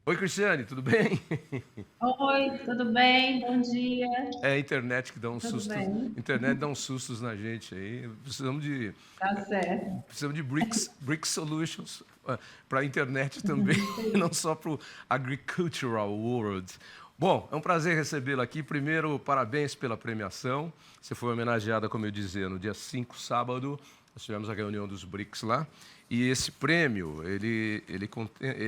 Oi, Cristiane, tudo bem? Oi, tudo bem? Bom dia. É a internet que dá uns Tudo sustos. bem? Internet dá uns sustos na gente aí. Tá certo. Precisamos de BRICS Solutions para a internet também, Isso não aí. só para o agricultural world. Bom, é um prazer recebê-la aqui. Primeiro, parabéns pela premiação. Você foi homenageada, como eu dizia, no dia 5, sábado. Nós tivemos a reunião dos BRICS lá. E esse prêmio, ele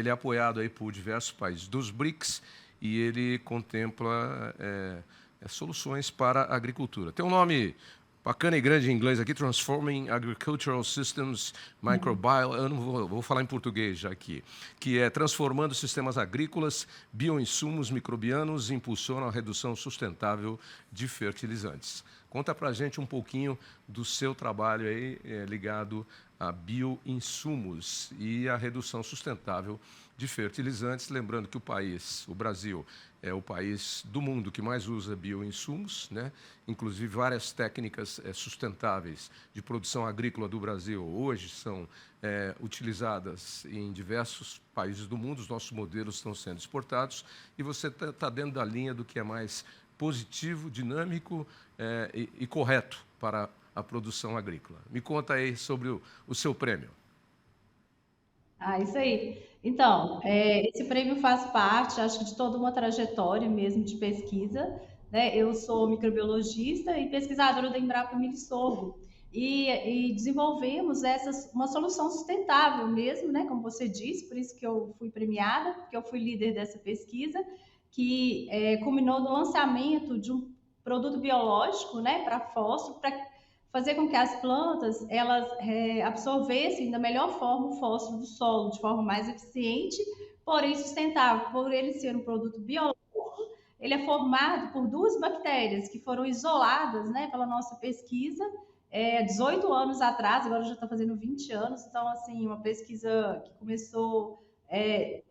é apoiado aí por diversos países dos BRICS e ele contempla soluções para a agricultura. Tem um nome bacana e grande em inglês aqui, Transforming Agricultural Systems Microbiome, eu não vou falar em português já aqui, que é transformando sistemas agrícolas, bioinsumos microbianos e impulsionam a redução sustentável de fertilizantes. Conta pra gente um pouquinho do seu trabalho aí ligado a bioinsumos e a redução sustentável de fertilizantes, lembrando que o Brasil, é o país do mundo que mais usa bioinsumos, né? Inclusive várias técnicas sustentáveis de produção agrícola do Brasil hoje são utilizadas em diversos países do mundo, os nossos modelos estão sendo exportados e você está dentro da linha do que é mais positivo, dinâmico e correto para a produção agrícola. Me conta aí sobre o seu prêmio. Isso aí. Então, esse prêmio faz parte, acho que, de toda uma trajetória mesmo de pesquisa, né? Eu sou microbiologista e pesquisadora da Embrapa Milho e Sorgo. E desenvolvemos uma solução sustentável mesmo, né? Como você disse, por isso que eu fui premiada, porque eu fui líder dessa pesquisa, que culminou no lançamento de um produto biológico, né, para fósforo, para fazer com que as plantas elas absorvessem da melhor forma o fósforo do solo, de forma mais eficiente, porém sustentável. Por ele ser um produto biológico, ele é formado por duas bactérias que foram isoladas, né, pela nossa pesquisa 18 anos atrás, agora já está fazendo 20 anos, então, assim, uma pesquisa que começou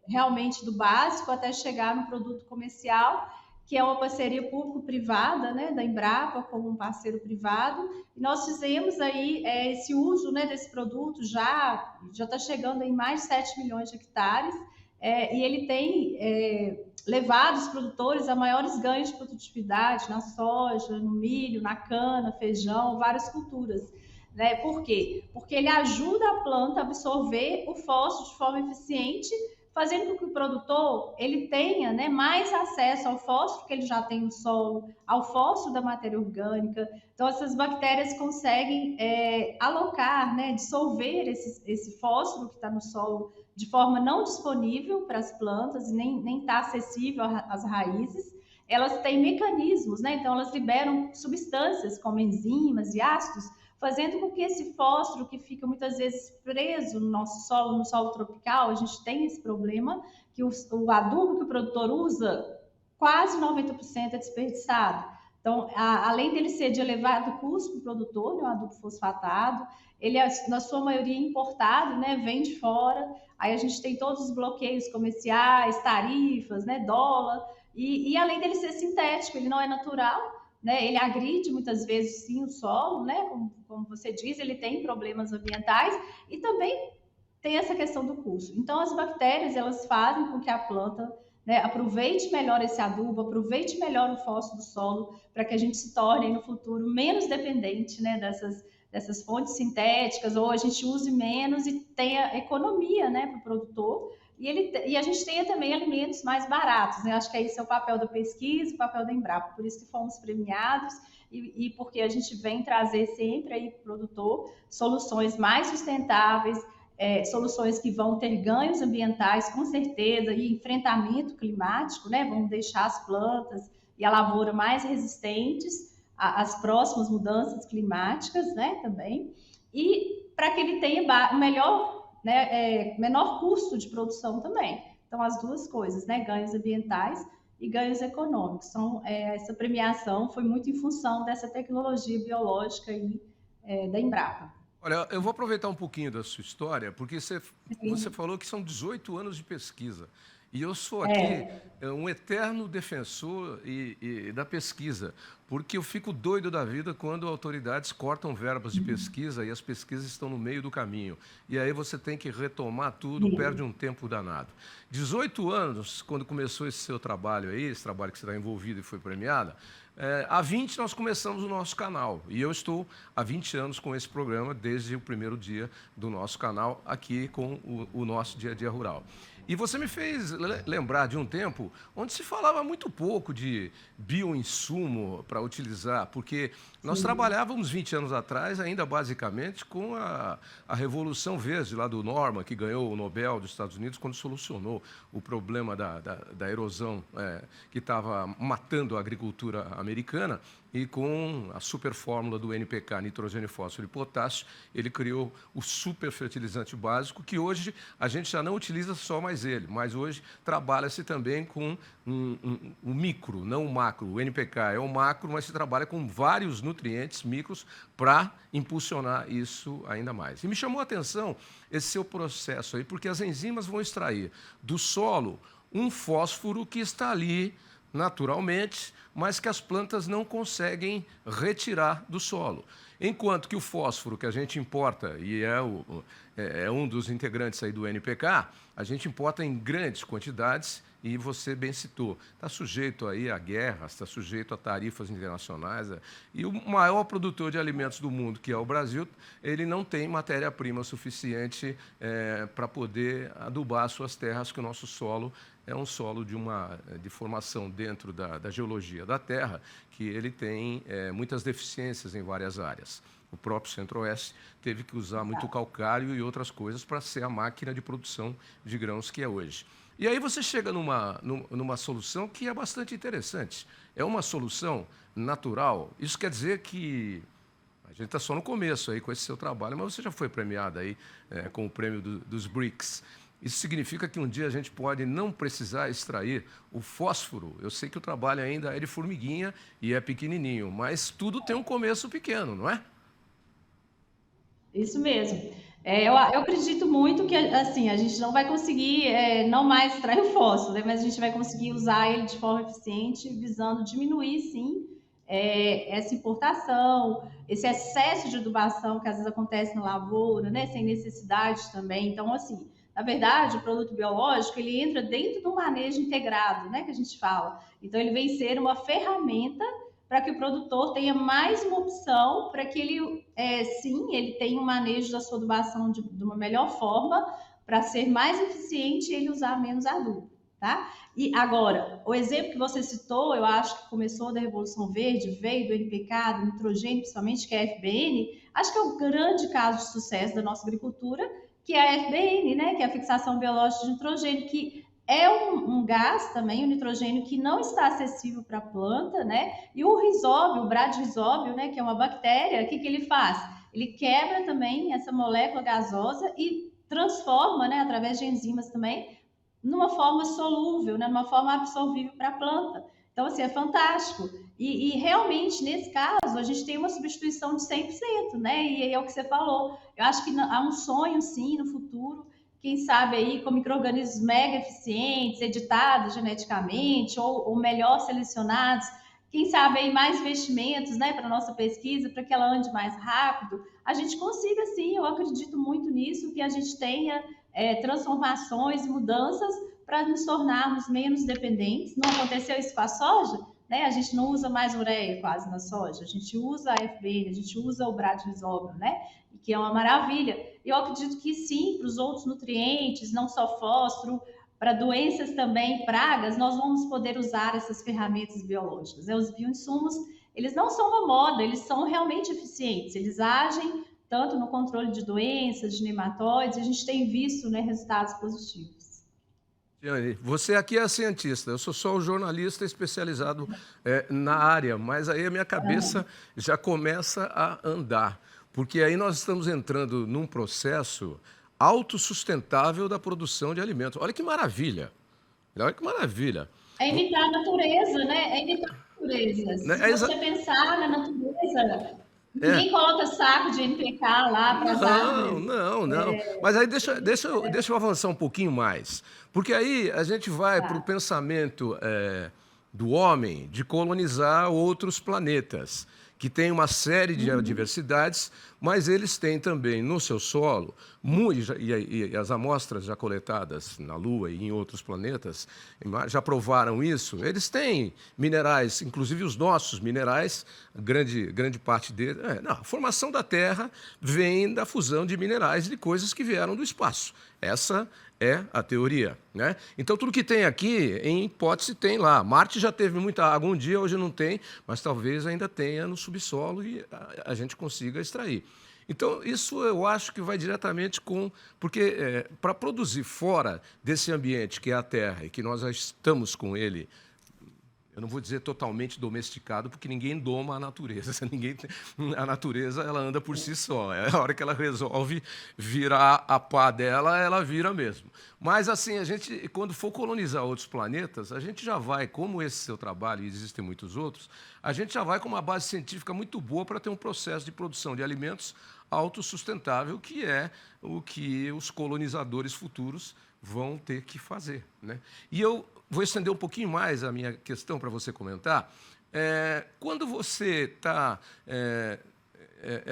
realmente do básico até chegar no produto comercial, que é uma parceria público-privada, né, da Embrapa como um parceiro privado, e nós fizemos aí esse uso, né, desse produto já está chegando em mais de 7 milhões de hectares, e ele tem levado os produtores a maiores ganhos de produtividade na soja, no milho, na cana, feijão, várias culturas. Né? Por quê? Porque ele ajuda a planta a absorver o fósforo de forma eficiente, fazendo com que o produtor ele tenha, né, mais acesso ao fósforo que ele já tem no solo, ao fósforo da matéria orgânica. Então, essas bactérias conseguem alocar, né, dissolver esse fósforo que está no solo de forma não disponível para as plantas, nem está acessível às raízes. Elas têm mecanismos, né? Então, elas liberam substâncias como enzimas e ácidos, fazendo com que esse fósforo que fica muitas vezes preso no nosso solo, no solo tropical, a gente tem esse problema, que o adubo que o produtor usa, quase 90% é desperdiçado. Então, além dele ser de elevado custo para o produtor, né, o adubo fosfatado, ele é, na sua maioria, importado, né, vem de fora, aí a gente tem todos os bloqueios comerciais, tarifas, né, dólar, e além dele ser sintético, ele não é natural, né? Ele agride muitas vezes sim o solo, né? Como você diz, ele tem problemas ambientais e também tem essa questão do custo. Então, as bactérias elas fazem com que a planta, né, aproveite melhor esse adubo, aproveite melhor o fósforo do solo, para que a gente se torne no futuro menos dependente, né, dessas fontes sintéticas, ou a gente use menos e tenha economia, né, para o produtor. E a gente tenha também alimentos mais baratos, né? Acho que esse é o papel da pesquisa, o papel da Embrapa, por isso que fomos premiados e porque a gente vem trazer sempre aí para o produtor soluções mais sustentáveis, soluções que vão ter ganhos ambientais, com certeza, e enfrentamento climático, né? Vão deixar as plantas e a lavoura mais resistentes às próximas mudanças climáticas, né? Também. E para que ele tenha melhor, né, menor custo de produção também. Então, as duas coisas, né? Ganhos ambientais e ganhos econômicos. Então, essa premiação foi muito em função dessa tecnologia biológica aí, da Embrapa. Olha, eu vou aproveitar um pouquinho da sua história, porque você Sim. falou que são 18 anos de pesquisa. E eu sou aqui É, um eterno defensor da pesquisa, porque eu fico doido da vida quando autoridades cortam verbas de pesquisa e as pesquisas estão no meio do caminho. E aí você tem que retomar tudo, perde um tempo danado. 18 anos, quando começou esse seu trabalho aí, esse trabalho que você está envolvido e foi premiada, há 20 nós começamos o nosso canal. E eu estou há 20 anos com esse programa, desde o primeiro dia do nosso canal, aqui com o nosso Dia a Dia Rural. E você me fez lembrar de um tempo onde se falava muito pouco de bioinsumo para utilizar, porque nós trabalhávamos 20 anos atrás ainda basicamente com a Revolução Verde lá do Norman, que ganhou o Nobel dos Estados Unidos quando solucionou o problema da erosão que estava matando a agricultura americana. E com a super fórmula do NPK, nitrogênio, fósforo e potássio, ele criou o super fertilizante básico, que hoje a gente já não utiliza só mais ele, mas hoje trabalha-se também com o micro, não o macro. O NPK é o macro, mas se trabalha com vários nutrientes micros para impulsionar isso ainda mais. E me chamou a atenção esse seu processo aí, porque as enzimas vão extrair do solo um fósforo que está ali naturalmente, mas que as plantas não conseguem retirar do solo. Enquanto que o fósforo que a gente importa, e é um dos integrantes aí do NPK, a gente importa em grandes quantidades, e você bem citou, está sujeito aí a guerras, está sujeito a tarifas internacionais, e o maior produtor de alimentos do mundo, que é o Brasil, ele não tem matéria-prima suficiente para poder adubar suas terras, que o nosso solo é um solo de formação dentro da geologia da Terra, que ele tem muitas deficiências em várias áreas. O próprio Centro-Oeste teve que usar muito calcário e outras coisas para ser a máquina de produção de grãos que é hoje. E aí você chega numa solução que é bastante interessante. É uma solução natural. Isso quer dizer que a gente está só no começo aí com esse seu trabalho, mas você já foi premiado aí com o prêmio dos BRICS. Isso significa que um dia a gente pode não precisar extrair o fósforo. Eu sei que o trabalho ainda é de formiguinha e é pequenininho, mas tudo tem um começo pequeno, não é? Isso mesmo. Eu acredito muito que assim a gente não vai conseguir não mais extrair o fósforo, né, mas a gente vai conseguir usar ele de forma eficiente, visando diminuir, sim, essa importação, esse excesso de adubação que às vezes acontece na lavoura, né, sem necessidade também. Então, assim, na verdade, o produto biológico ele entra dentro do manejo integrado, né, que a gente fala. Então, ele vem ser uma ferramenta para que o produtor tenha mais uma opção, para que ele, sim, ele tenha um manejo da sua adubação de uma melhor forma, para ser mais eficiente e ele usar menos adubo, tá? E agora, o exemplo que você citou, eu acho que começou da Revolução Verde, veio do NPK, do nitrogênio, principalmente, que é a FBN, acho que é um grande caso de sucesso da nossa agricultura, que é a FBN, né, que é a fixação biológica de nitrogênio, que é um gás também, o nitrogênio, que não está acessível para a planta, né? E o rizóbio, o bradyrrizóbio, né, que é uma bactéria, o que ele faz? Ele quebra também essa molécula gasosa e transforma, né, através de enzimas também, numa forma solúvel, né, numa forma absorvível para a planta. Então, assim, é fantástico. E realmente, nesse caso, a gente tem uma substituição de 100%, né? E é o que você falou. Eu acho que há um sonho, sim, no futuro, quem sabe aí com micro-organismos mega eficientes, editados geneticamente ou melhor selecionados, quem sabe aí mais investimentos, né, para a nossa pesquisa, para que ela ande mais rápido, a gente consiga sim, eu acredito muito nisso, que a gente tenha transformações e mudanças para nos tornarmos menos dependentes. Não aconteceu isso com a soja? Né? A gente não usa mais ureia quase na soja, a gente usa a FBN, a gente usa o bradyrrizóbio, né? Que é uma maravilha. Eu acredito que sim, para os outros nutrientes, não só fósforo, para doenças também, pragas, nós vamos poder usar essas ferramentas biológicas. Os bioinsumos, eles não são uma moda, eles são realmente eficientes, eles agem tanto no controle de doenças, de nematóides, a gente tem visto, né, resultados positivos. Tiane, você aqui é a cientista, eu sou só o jornalista especializado na área, mas aí a minha cabeça já começa a andar, porque aí nós estamos entrando num processo autossustentável da produção de alimentos. Olha que maravilha! Olha que maravilha! É imitar a natureza, né? É imitar a natureza. Se você pensar na natureza, ninguém coloca saco de NPK lá para as árvores. Não. Mas aí deixa eu avançar um pouquinho mais. Porque aí a gente vai para o pensamento do homem de colonizar outros planetas, que tem uma série de Uhum. adversidades, mas eles têm também no seu solo, e as amostras já coletadas na Lua e em outros planetas já provaram isso, eles têm minerais, inclusive os nossos minerais, grande parte deles. Não, a formação da Terra vem da fusão de minerais de coisas que vieram do espaço. Essa é a teoria, né? Então, tudo que tem aqui, em hipótese, tem lá. Marte já teve muita água um dia, hoje não tem, mas talvez ainda tenha no subsolo e a gente consiga extrair. Então, isso eu acho que vai diretamente com... Porque para produzir fora desse ambiente que é a Terra e que nós já estamos com ele, eu não vou dizer totalmente domesticado, porque ninguém doma a natureza. A natureza ela anda por si só. É a hora que ela resolve virar a pá dela, ela vira mesmo. Mas assim, a gente, quando for colonizar outros planetas, a gente já vai, como esse seu trabalho, e existem muitos outros, a gente já vai com uma base científica muito boa para ter um processo de produção de alimentos autossustentável, que é o que os colonizadores futuros vão ter que fazer, né? E eu vou estender um pouquinho mais a minha questão para você comentar. Quando você está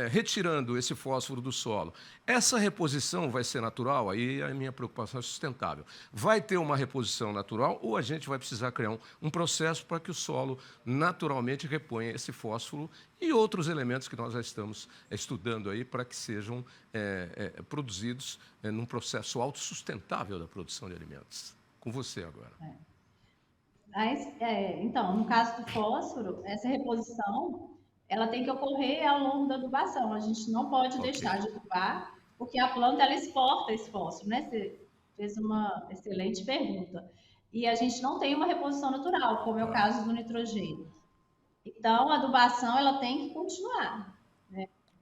retirando esse fósforo do solo, essa reposição vai ser natural? Aí a minha preocupação é sustentável. Vai ter uma reposição natural ou a gente vai precisar criar um processo para que o solo naturalmente reponha esse fósforo e outros elementos que nós já estamos estudando aí para que sejam produzidos num processo autossustentável da produção de alimentos? Com você agora. Então, no caso do fósforo, essa reposição ela tem que ocorrer ao longo da adubação. A gente não pode Ok. deixar de adubar, porque a planta ela exporta esse fósforo, né? Você fez uma excelente pergunta. E a gente não tem uma reposição natural, como é o Tá. caso do nitrogênio. Então, a adubação ela tem que continuar.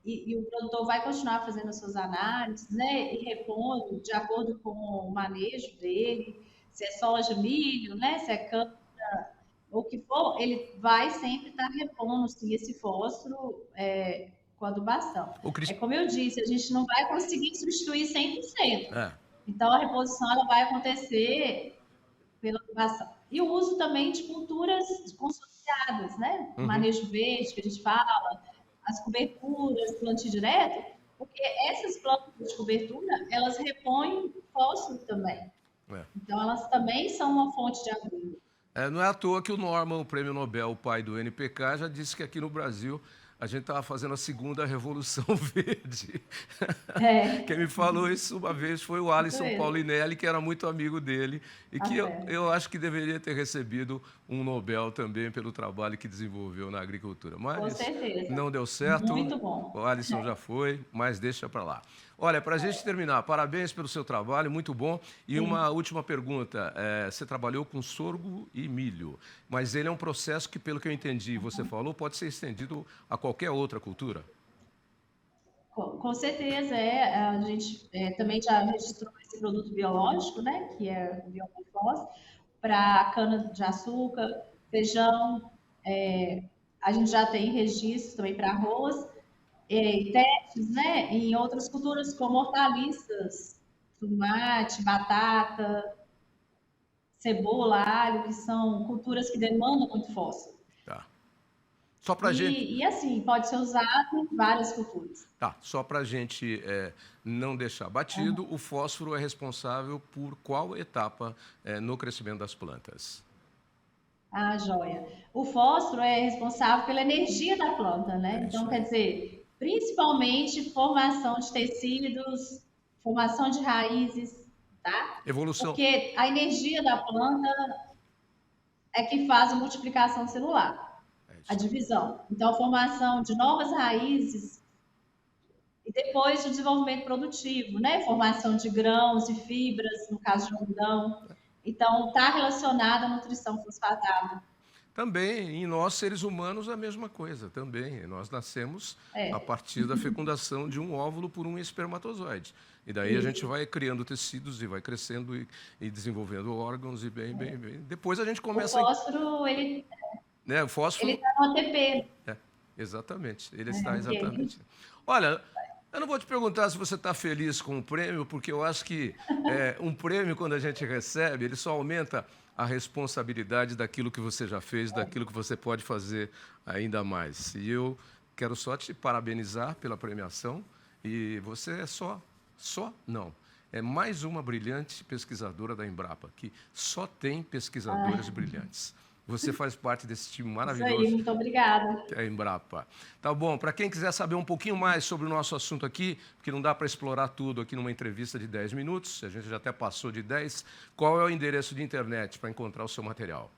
E o produtor vai continuar fazendo as suas análises, né? E repondo de acordo com o manejo dele, se é soja, milho, né? Se é cana, ou o que for, ele vai sempre estar repondo sim, esse fósforo com adubação. O É Cris... como eu disse, a gente não vai conseguir substituir 100%. É. Então, a reposição ela vai acontecer pela adubação. E o uso também de culturas consociadas, né? O Uhum. manejo verde, que a gente fala, as coberturas, plantio direto, porque essas plantas de cobertura, elas repõem fósforo também. É. Então, elas também são uma fonte de adubo. Não é à toa que o Norman, o prêmio Nobel, o pai do NPK, já disse que aqui no Brasil a gente estava fazendo a segunda Revolução Verde. Quem me É, falou isso uma vez foi o isso Alisson mesmo. Paulinelli, que era muito amigo dele, e Tá que eu, certo. eu acho que deveria ter recebido um Nobel também pelo trabalho que desenvolveu na agricultura. Com Mas certeza. não deu certo, Muito bom. o Alisson já foi, mas deixa para lá. Olha, para a gente terminar, parabéns pelo seu trabalho, muito bom. E uma Sim. última pergunta: você trabalhou com sorgo e milho, mas ele é um processo que, pelo que eu entendi, e você falou, pode ser estendido a qualquer outra cultura? Com certeza, a gente também já registrou esse produto biológico, né, que é o biomorfose, para cana-de-açúcar, feijão, a gente já tem registros também para arroz, e testes, né, em outras culturas como hortaliças, tomate, batata, cebola, alho, que são culturas que demandam muito fósforo. Tá. Só para a gente, E assim, pode ser usado em várias culturas. tá, só para a gente não deixar batido, o fósforo é responsável por qual etapa no crescimento das plantas? Ah, joia. O fósforo é responsável pela energia da planta, né? É isso Então, quer aí. dizer, principalmente formação de tecidos, formação de raízes, tá? Evolução. Porque a energia da planta é que faz a multiplicação celular, É a isso aí. divisão. Então, a formação de novas raízes e depois o desenvolvimento produtivo, né? Formação de grãos e fibras, no caso de algodão. Então, está relacionada à nutrição fosfatada. Também, em nós, seres humanos, a mesma coisa. Também, nós nascemos a É, partir da fecundação de um óvulo por um espermatozoide. E daí a gente isso. vai criando tecidos e vai crescendo e desenvolvendo órgãos e bem. Depois a gente O começa, fósforo, né, o ele fósforo, está no ATP, exatamente, ele está né? exatamente. Olha, Eu não vou te perguntar se você está feliz com o prêmio, porque eu acho que um prêmio, quando a gente recebe, ele só aumenta a responsabilidade daquilo que você já fez, daquilo que você pode fazer ainda mais. E eu quero só te parabenizar pela premiação. E você é não. É mais uma brilhante pesquisadora da Embrapa, que só tem pesquisadores brilhantes. Você faz parte desse time Isso aí, maravilhoso muito obrigada. que é a Embrapa. Tá bom, para quem quiser saber um pouquinho mais sobre o nosso assunto aqui, porque não dá para explorar tudo aqui numa entrevista de 10 minutos, a gente já até passou de 10, qual é o endereço de internet para encontrar o seu material?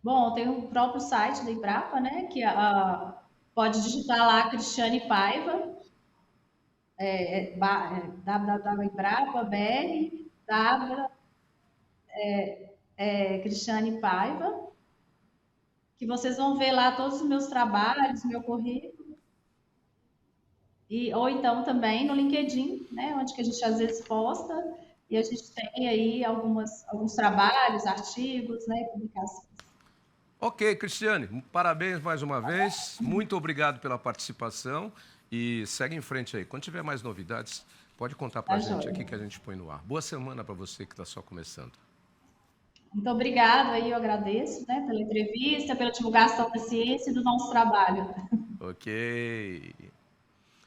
Bom, tem o próprio site da Embrapa, né? Que pode digitar lá Cristiane Paiva, www.embrapa.br, Cristiane Paiva, que vocês vão ver lá todos os meus trabalhos, meu currículo, ou então também no LinkedIn, né? Onde que a gente às vezes posta, e a gente tem aí alguns trabalhos, artigos, né? Publicações. Ok, Cristiane, parabéns mais uma vez, muito obrigado pela participação e segue em frente aí. Quando tiver mais novidades, pode contar para a Tá gente aqui joia. que a gente põe no ar. Boa semana para você que está só começando. Muito obrigada aí, eu agradeço, né, pela entrevista, pela divulgação da ciência e do nosso trabalho. Ok.